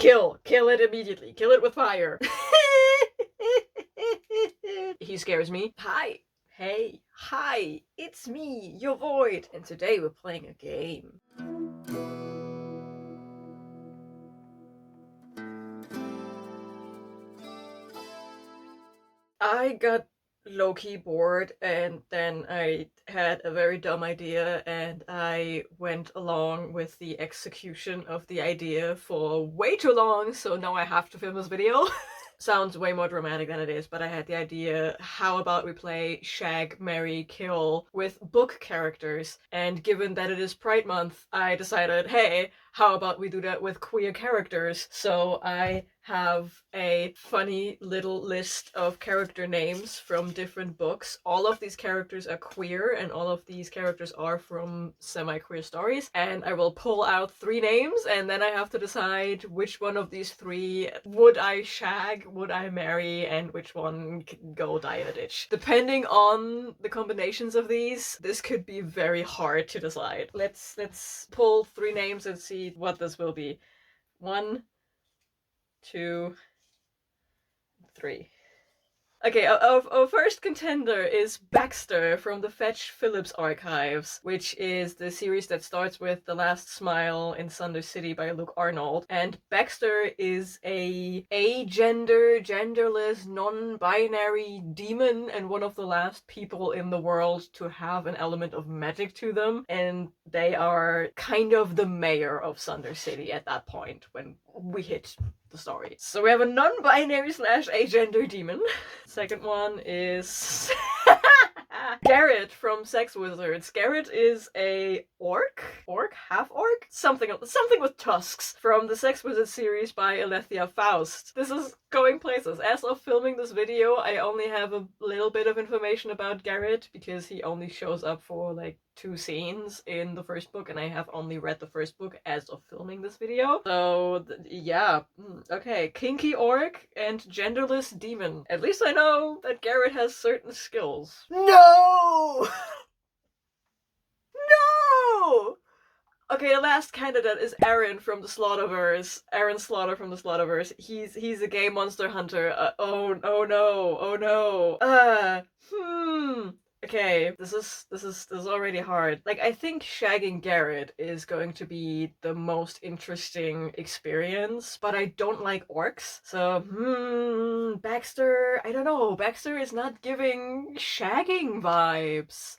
Kill it immediately. Kill it with fire. He scares me. Hi. Hey. Hi. It's me, your Void. And today we're playing a game. I got low-key bored, and then I had a very dumb idea, and I went along with the execution of the idea for way too long, so now I have to film this video. Sounds way more dramatic than it is, but I had the idea, how about we play Shag, Marry, Kill with book characters? And given that it is Pride Month, I decided, hey, how about we do that with queer characters? So I have a funny little list of character names from different books. All of these characters are queer, and all of these characters are from semi-queer stories. And I will pull out 3 names, and then I have to decide which one of these 3 would I shag, would I marry, and which one can go die in a ditch. Depending on the combinations of these, this could be very hard to decide. Let's pull 3 names and see what this will be. 1, 2, 3. Okay, our first contender is Baxter from the Fetch Phillips Archives, which is the series that starts with The Last Smile in Sunder City by Luke Arnold. And Baxter is a agender, genderless, non-binary demon and one of the last people in the world to have an element of magic to them. And they are kind of the mayor of Sunder City at that point when we hit the story. So we have a non-binary / agender demon. Second one is Garrett from Sex Wizards. Garrett is a orc? Half orc? Something with tusks from the Sex Wizards series by Alethea Faust. This is going places. As of filming this video, I only have a little bit of information about Garrett because he only shows up for like 2 scenes in the first book, and I have only read the first book as of filming this video. So, yeah. Okay, kinky orc and genderless demon. At least I know that Garrett has certain skills. No! No! Okay, the last candidate is Aaron from the Slaughterverse. Aaron Slaughter from the Slaughterverse. He's a gay monster hunter. Oh no. Okay, this is already hard. Like, I think shagging Garrett is going to be the most interesting experience, but I don't like orcs. So, Baxter, I don't know. Baxter is not giving shagging vibes.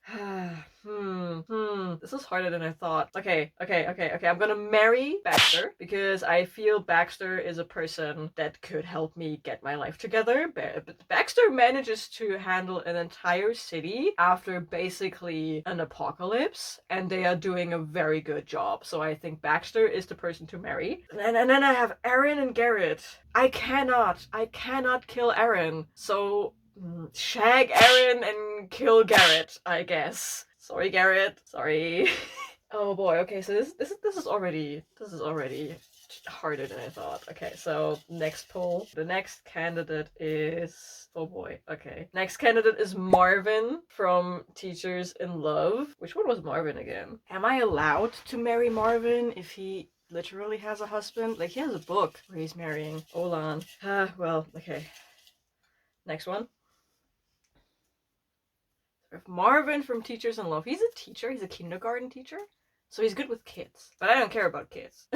This is harder than I thought. Okay. I'm gonna marry Baxter because I feel Baxter is a person that could help me get my life together. Baxter manages to handle an entire city after basically an apocalypse, and they are doing a very good job. So I think Baxter is the person to marry. And then I have Aaron and Garrett. I cannot kill Aaron. So shag Aaron and kill Garrett, I guess. Sorry, Garrett. Sorry. Oh boy. Okay, so this is already harder than I thought. Okay, so next poll. The next candidate is, oh boy. Okay, next candidate is Marvin from Teachers in Love. Which one was Marvin again? Am I allowed to marry Marvin if he literally has a husband? Like, he has a book where he's marrying Olan. Well, okay. Next one. Marvin from Teachers in Love. He's a teacher. He's a kindergarten teacher. So he's good with kids. But I don't care about kids.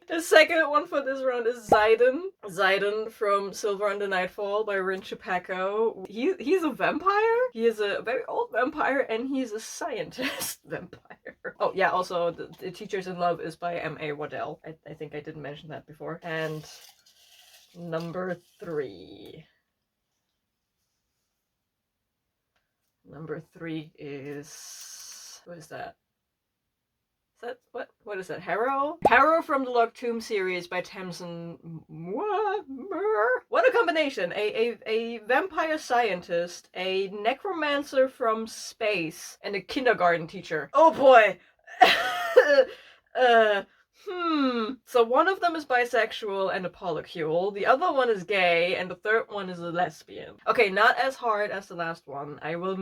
The second one for this round is Zayden. Zayden from Silver Under Nightfall by Rin Chupeco. He's a vampire. He is a very old vampire, and he's a scientist vampire. Oh yeah, also the Teachers in Love is by M.A. Waddell. I think I didn't mention that before. And number 3. Number 3 is... What is that? What is that? Harrow? Harrow from the Locked Tomb series by Tamsin... What a combination! A vampire scientist, a necromancer from space, and a kindergarten teacher. Oh boy! So one of them is bisexual and a polycule, the other one is gay, and the third one is a lesbian. Okay, not as hard as the last one. I will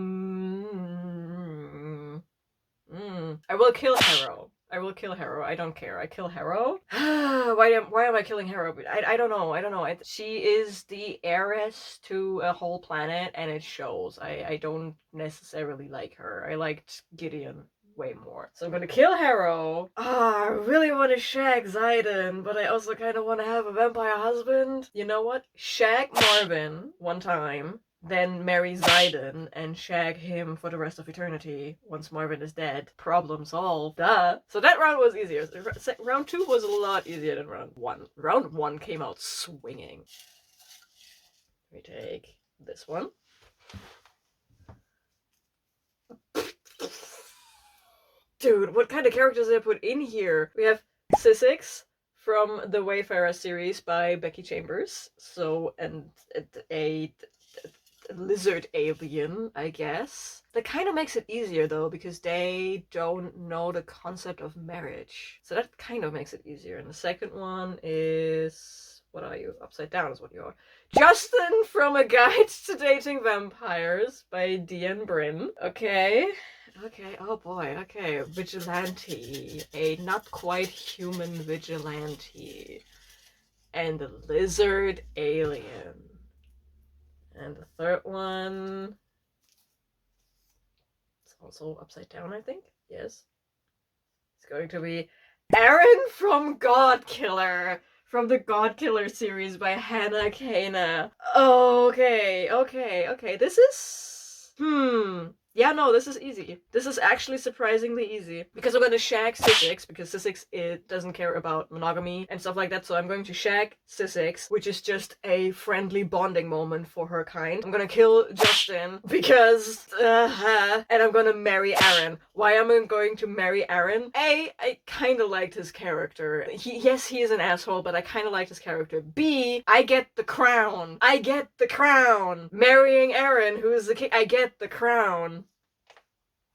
kill Harrow. I will kill Harrow. I don't care. I kill Harrow. why am I killing Harrow? I don't know. I don't know. She is the heiress to a whole planet, and it shows. I don't necessarily like her. I liked Gideon way more. So I'm gonna kill Harrow. I really want to shag Zayden, but I also kind of want to have a vampire husband. You know what? Shag Marvin one time, then marry Zayden and shag him for the rest of eternity once Marvin is dead. Problem solved. Duh. So that round was easier. Round 2 was a lot easier than round 1. Round 1 came out swinging. Let me take this one. Dude, what kind of characters did I put in here? We have Sissix from the Wayfarer series by Becky Chambers. So, and a lizard alien, I guess. That kind of makes it easier though, because they don't know the concept of marriage. So that kind of makes it easier. And the second one is... what are you? Upside down is what you are. Justin from A Guide to Dating Vampires by Dean Bryn. Okay. Okay, oh boy, okay. Vigilante. A not quite human vigilante. And a lizard alien. And the third one... it's also upside down, I think. Yes. It's going to be Aaron from Godkiller. From the Godkiller series by Hannah Kana. Okay. This is... yeah, no, this is easy. This is actually surprisingly easy. Because I'm gonna shag Sissix, because Sissix doesn't care about monogamy and stuff like that, so I'm going to shag Sissix, which is just a friendly bonding moment for her kind. I'm gonna kill Justin, because, and I'm gonna marry Aaron. Why am I going to marry Aaron? A, I kinda liked his character. Yes, he is an asshole, but I kinda liked his character. B, I get the crown. I get the crown! Marrying Aaron, who is the king, I get the crown.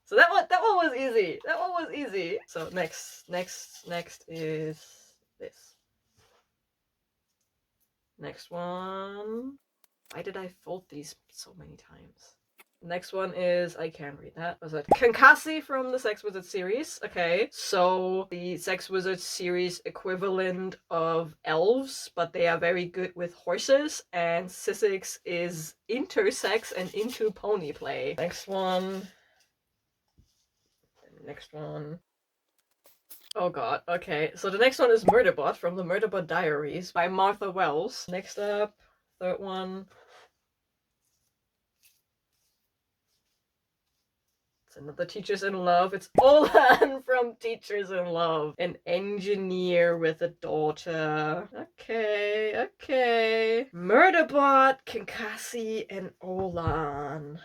So that one was easy. That one was easy. So next is this. Next one. Why did I fold these so many times? Next one is, I can't read that. Was it Kankasi from the Sex Wizard series? Okay, so the Sex Wizard series equivalent of elves, but they are very good with horses, and Sissix is intersex and into pony play. Next one. Next one. Oh god, okay. So the next one is Murderbot from the Murderbot Diaries by Martha Wells. Next up, third one. It's another Teachers in Love. It's Olan from Teachers in Love. An engineer with a daughter. Okay. Murderbot, Kinkasi, and Olan.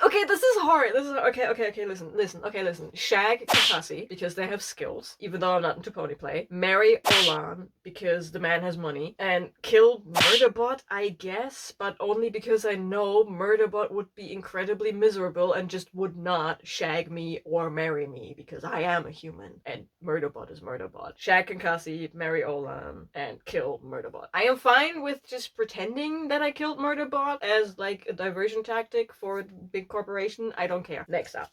Okay, this is hard. Okay, listen. Shag Kinkasi, because they have skills, even though I'm not into pony play. Marry Olan, because the man has money. And kill Murderbot, I guess, but only because I know Murderbot would be incredibly miserable and just would not shag me or marry me, because I am a human, and Murderbot is Murderbot. Shag Kinkasi, marry Olan, and kill Murderbot. I am fine with just pretending that I killed Murderbot as like a diversion tactic for a big corporation. I don't care. Next up.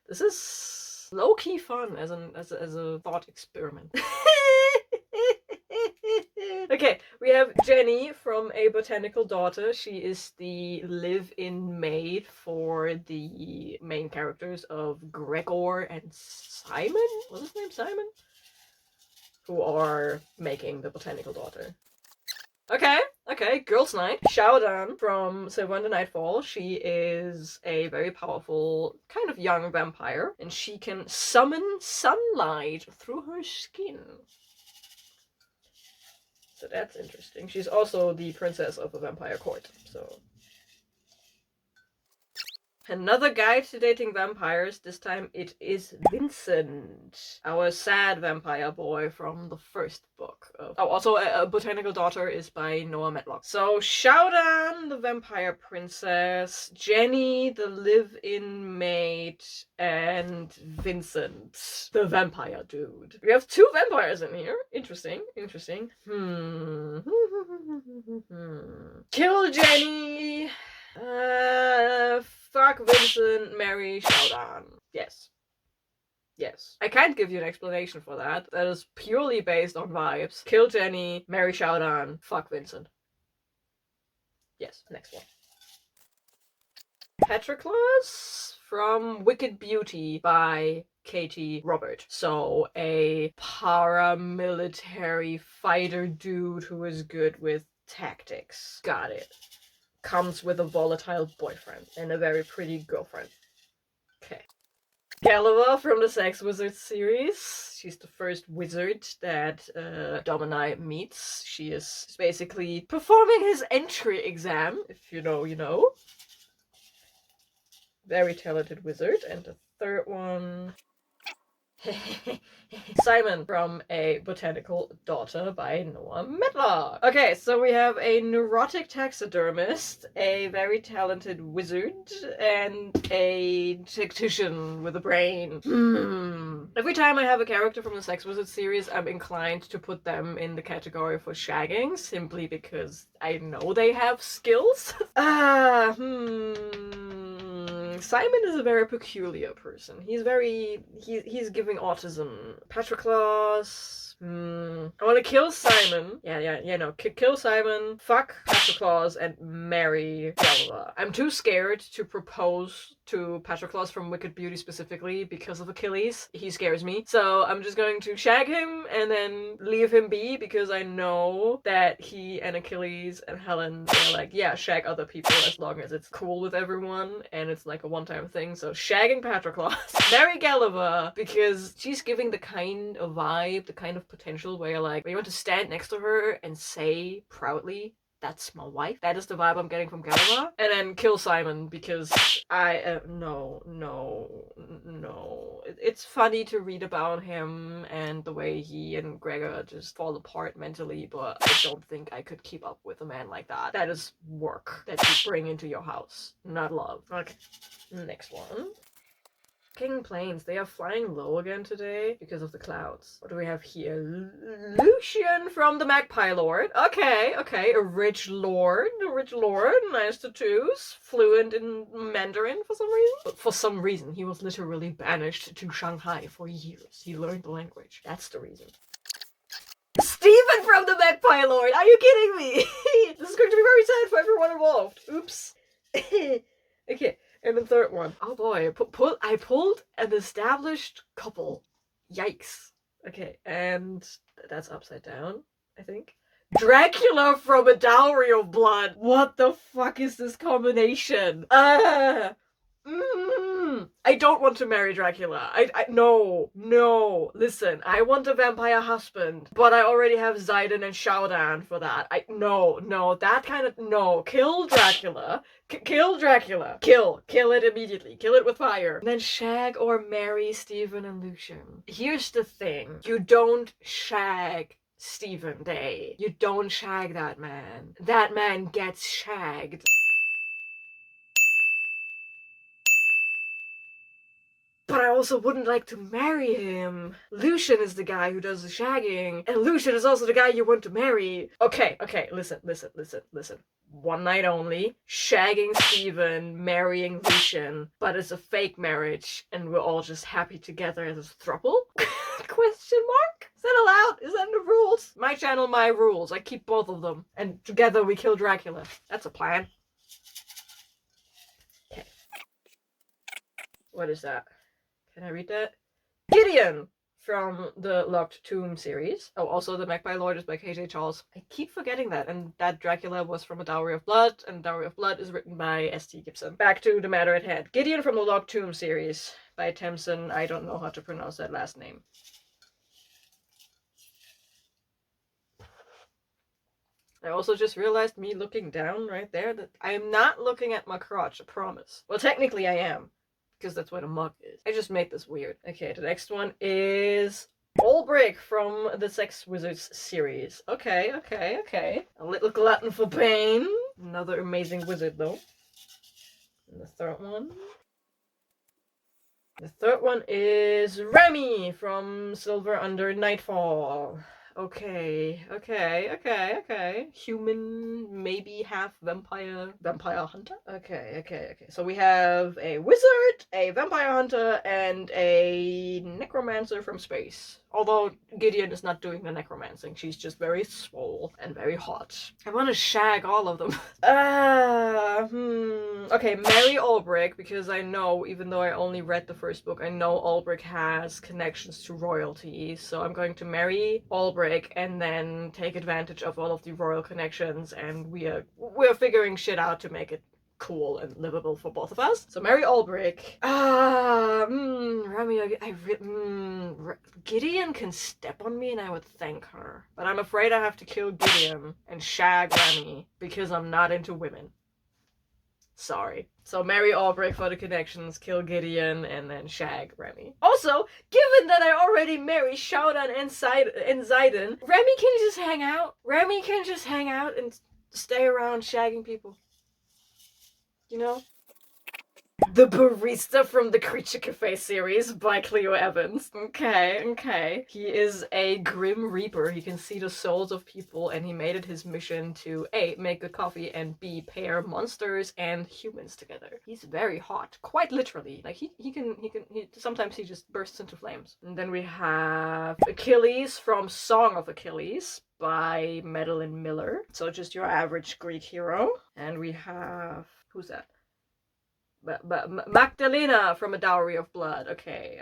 This is low-key fun as a thought experiment. Okay, we have Jenny from A Botanical Daughter. She is the live-in maid for the main characters of Gregor and Simon? What's his name? Simon? Who are making the Botanical Daughter. Okay, Girls' Night. Xiaodan from Silver and the Nightfall. She is a very powerful, kind of young vampire, and she can summon sunlight through her skin. So that's interesting. She's also the princess of a vampire court, so... Another guide to dating vampires. This time it is Vincent, our sad vampire boy from the first book. Also, A Botanical Daughter is by Noah Medlock. So, Xiaodan, the vampire princess, Jenny, the live-in maid, and Vincent, the vampire dude. We have 2 vampires in here. Interesting. Kill Jenny! fuck Vincent, marry Xiaodan. Yes. Yes. I can't give you an explanation for that. That is purely based on vibes. Kill Jenny, marry Xiaodan, fuck Vincent. Yes, next one. Patroclus from Wicked Beauty by Katie Robert. So a paramilitary fighter dude who is good with tactics. Got it. Comes with a volatile boyfriend and a very pretty girlfriend. Okay. Galava from the Sex Wizards series. She's the first wizard that Dom and I meets. She is basically performing his entry exam. If you know, you know. Very talented wizard. And the third one... Simon from A Botanical Daughter by Noah Medlock. Okay, so we have a neurotic taxidermist, a very talented wizard, and a tactician with a brain. Every time I have a character from the Sex Wizards series, I'm inclined to put them in the category for shagging, simply because I know they have skills. Simon is a very peculiar person. He's giving autism. Patroclus. I want to kill Simon. Kill Simon, fuck Patroclus, and marry Galva. I'm too scared to propose to Patroclus from Wicked Beauty specifically because of Achilles. He scares me. So I'm just going to shag him and then leave him be because I know that he and Achilles and Helen are like, yeah, shag other people as long as it's cool with everyone and it's like a one-time thing. So shagging Patroclus. Marry Galva because she's giving the kind of vibe, the kind of potential where you're like, where you want to stand next to her and say proudly, that's my wife. That is the vibe I'm getting from Galva. And then kill Simon because no. It's funny to read about him and the way he and Gregor just fall apart mentally, but I don't think I could keep up with a man like that. That is work that you bring into your house, not love. Okay, next one. King Plains, they are flying low again today because of the clouds. What do we have here? Lucian from the Magpie Lord. Okay, a rich lord, nice tattoos, fluent in Mandarin for some reason. But for some reason, he was literally banished to Shanghai for years. He learned the language. That's the reason. Stephen from the Magpie Lord, are you kidding me? This is going to be very sad for everyone involved. Oops. Okay. And the third one. Oh boy, I pulled an established couple. Yikes. Okay, and that's upside down, I think. Dracula from A Dowry of Blood. What the fuck is this combination? I don't want to marry Dracula. No. Listen, I want a vampire husband, but I already have Zidane and Xiaodan for that. No. Kill Dracula. Kill Dracula. Kill it immediately. Kill it with fire. And then shag or marry Stephen and Lucian. Here's the thing. You don't shag Stephen Day. You don't shag that man. That man gets shagged. But I also wouldn't like to marry him. Lucian is the guy who does the shagging, and Lucian is also the guy you want to marry. Okay, listen. One night only, shagging Stephen, marrying Lucian, but it's a fake marriage, and we're all just happy together as a throuple? Question mark? Is that allowed? Is that in the rules? My channel, my rules. I keep both of them. And together we kill Dracula. That's a plan. Okay. What is that? Can I read that? Gideon from the Locked Tomb series. Oh, also the Magpie Lord is by KJ Charles. I keep forgetting that, and that Dracula was from A Dowry of Blood, and Dowry of Blood is written by S.T. Gibson. Back to the matter at hand. Gideon from the Locked Tomb series by Tamsin. I don't know how to pronounce that last name. I also just realized me looking down right there that I am not looking at my crotch, I promise. Well, technically I am, because that's where the mug is. I just made this weird. Okay, the next one is Olbrick from the Sex Wizards series. Okay. A little glutton for pain. Another amazing wizard, though. And the third one? The third one is Remy from Silver Under Nightfall. Okay. Human, maybe half vampire. Vampire hunter? Okay. So we have a wizard, a vampire hunter, and a necromancer from space. Although Gideon is not doing the necromancing, she's just very swole and very hot. I want to shag all of them. Okay, marry Ulbrich, because I know, even though I only read the first book, I know Ulbrich has connections to royalty, so I'm going to marry Ulbrich and then take advantage of all of the royal connections, and we're figuring shit out to make it cool and livable for both of us. So marry Ulbrich. Remy, Gideon can step on me and I would thank her. But I'm afraid I have to kill Gideon and shag Remy because I'm not into women. Sorry. So marry Ulbrich for the connections, kill Gideon, and then shag Remy. Also, given that I already married Shaudan and Zayden, Remy can just hang out. Remy can just hang out and stay around shagging people. You know? The Barista from the Creature Cafe series by Cleo Evans. Okay. He is a Grim Reaper. He can see the souls of people, and he made it his mission to A, make good coffee, and B, pair monsters and humans together. He's very hot, quite literally. Like he sometimes he just bursts into flames. And then we have Achilles from Song of Achilles by Madeline Miller. So just your average Greek hero. And we have, who's that? But Magdalena from A Dowry of Blood. Okay.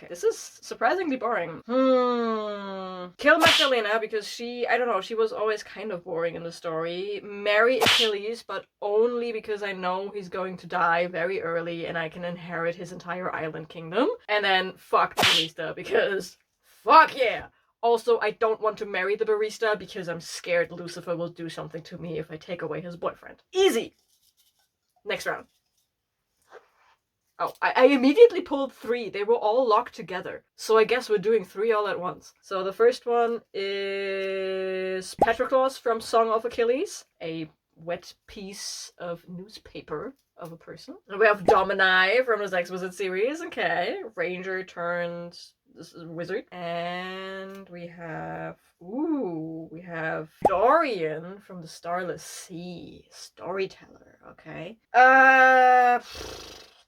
This is surprisingly boring. Kill Magdalena because she was always kind of boring in the story. Marry Achilles, but only because I know he's going to die very early and I can inherit his entire island kingdom. And then fuck the barista because fuck yeah! Also, I don't want to marry the barista because I'm scared Lucifer will do something to me if I take away his boyfriend. Easy! Next round. Oh, I immediately pulled 3. They were all locked together. So I guess we're doing 3 all at once. So the first one is Patroclus from Song of Achilles. A wet piece of newspaper of a person. And we have Domini from the Sex Wizard series. Okay. Ranger turned wizard. And we have Dorian from the Starless Sea. Storyteller. Okay.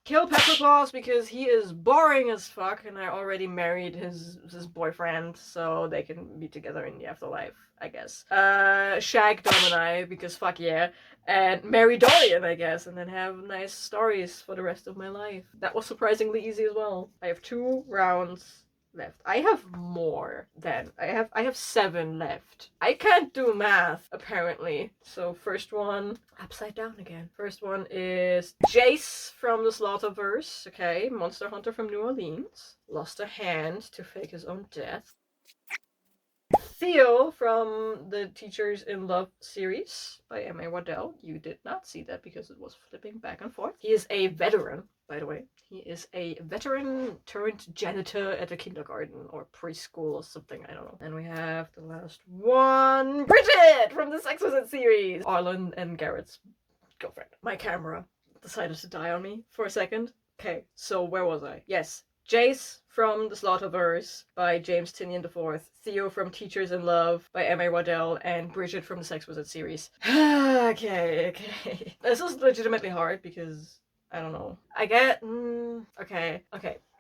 Kill Patroclus because he is boring as fuck and I already married his boyfriend, so they can be together in the afterlife, I guess. Shag Domini because fuck yeah. And marry Dorian, I guess, and then have nice stories for the rest of my life. That was surprisingly easy as well. I have 2 rounds left. I have more than I have 7 left. I can't do math apparently. So first one, upside down again. First one is Jace from the Slaughterverse. Okay, monster hunter from New Orleans. Lost a hand to fake his own death. Theo from the Teachers in Love series by M.A. Waddell. You did not see that because it was flipping back and forth. He is a veteran, by the way. He is a veteran turned janitor at a kindergarten or preschool or something, I don't know. And we have the last one, Bridget from the Sex Wizard series. Arlen and Garrett's girlfriend. My camera decided to die on me for a second. Okay, so where was I? Yes. Jace from the Slaughterverse by James Tynion IV, Theo from Teachers in Love by M.A. Waddell, and Bridget from the Sex Wizard series. Okay. This is legitimately hard because, I don't know. I get, okay.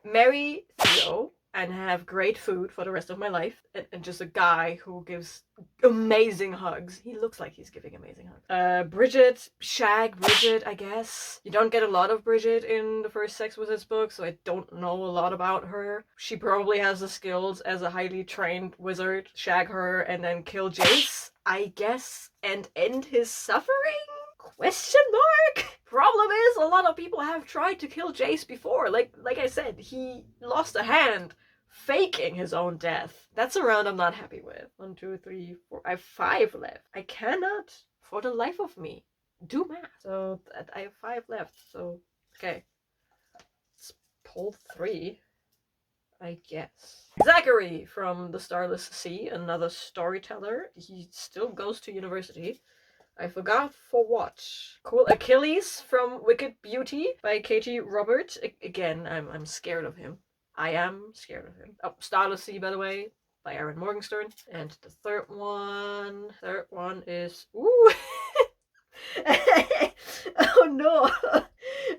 Marry Theo and have great food for the rest of my life, and just a guy who gives amazing hugs. He looks like he's giving amazing hugs. Bridget, shag Bridget, I guess. You don't get a lot of Bridget in the first Sex Wizards book, so I don't know a lot about her. She probably has the skills as a highly trained wizard. Shag her and then kill Jace, I guess, and end his suffering? Question mark? Problem is, a lot of people have tried to kill Jace before. Like I said, he lost a hand faking his own death. That's a round I'm not happy with. 1, 2, 3, 4. I have 5 left. I cannot, for the life of me, do math. So I have 5 left. So, okay. Let's pull 3, I guess. Zachary from the Starless Sea, another storyteller. He still goes to university. I forgot for what. Cool. Achilles from Wicked Beauty by Katie Robert. Again, I'm scared of him. I am scared of him. Oh, Starless Sea, by the way. by Aaron Morgenstern. And the third one is, ooh. Oh no.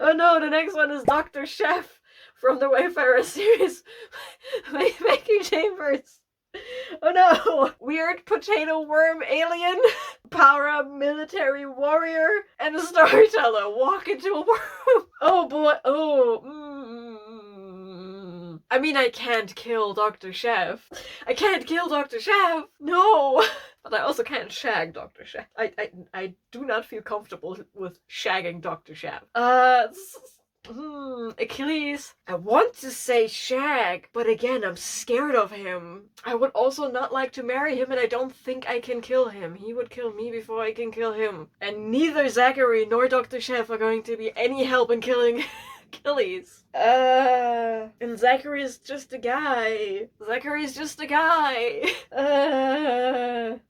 Oh no, the next one is Dr. Chef from the Wayfarer series. Making Chambers. Oh no! Weird potato worm alien, paramilitary warrior, and a storyteller walk into a worm. Oh boy, I mean, I can't kill Dr. Chef. I can't kill Dr. Chef! No! But I also can't shag Dr. Chef. I do not feel comfortable with shagging Dr. Chef. Achilles. I want to say shag, but again, I'm scared of him. I would also not like to marry him, and I don't think I can kill him. He would kill me before I can kill him. And neither Zachary nor Dr. Chef are going to be any help in killing Achilles. And Zachary's just a guy. Zachary's just a guy.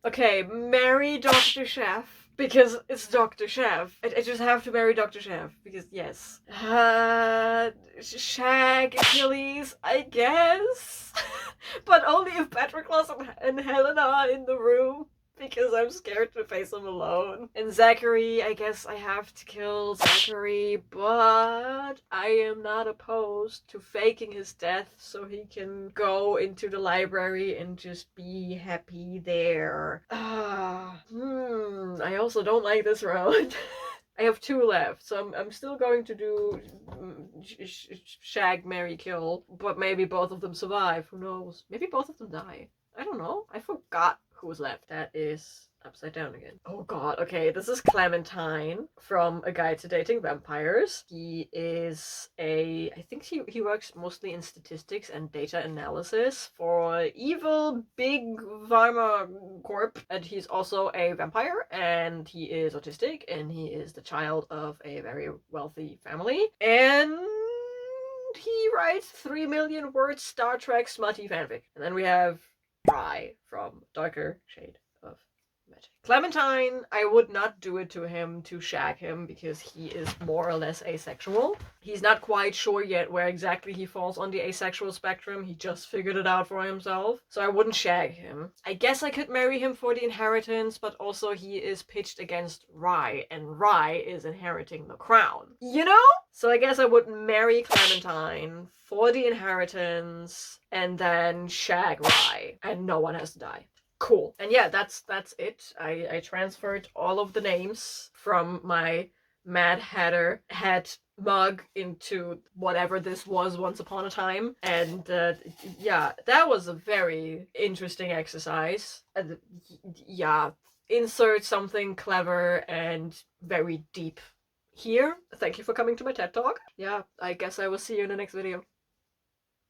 Okay, marry Dr. Chef. Because it's Dr. Chef. I just have to marry Dr. Chef. Because, yes. Shag Achilles, I guess? But only if Patroclus and Helena are in the room. Because I'm scared to face him alone. And Zachary, I guess I have to kill Zachary, but I am not opposed to faking his death so he can go into the library and just be happy there. I also don't like this round. I have 2 left, so I'm still going to do shag, marry, kill, but maybe both of them survive. Who knows? Maybe both of them die. I don't know. I forgot who was left. That is upside down again. Oh god, okay, this is Clementine from A Guide to Dating Vampires. He is I think he works mostly in statistics and data analysis for evil big pharma corp. And he's also a vampire, and he is autistic, and he is the child of a very wealthy family. And he writes 3 million word Star Trek smutty fanfic. And then we have Rye from Darker Shade of Magic. Clementine, I would not do it to him to shag him because he is more or less asexual. He's not quite sure yet where exactly he falls on the asexual spectrum. He just figured it out for himself. So I wouldn't shag him. I guess I could marry him for the inheritance, but also he is pitched against Rye, and Rye is inheriting the crown. You know? So I guess I would marry Clementine for the inheritance and then shag Rye, and no one has to die. Cool. And yeah, that's it. I transferred all of the names from my Mad Hatter hat mug into whatever this was once upon a time. And yeah, that was a very interesting exercise. Yeah, insert something clever and very deep here. Thank you for coming to my TED Talk. Yeah, I guess I will see you in the next video.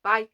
Bye!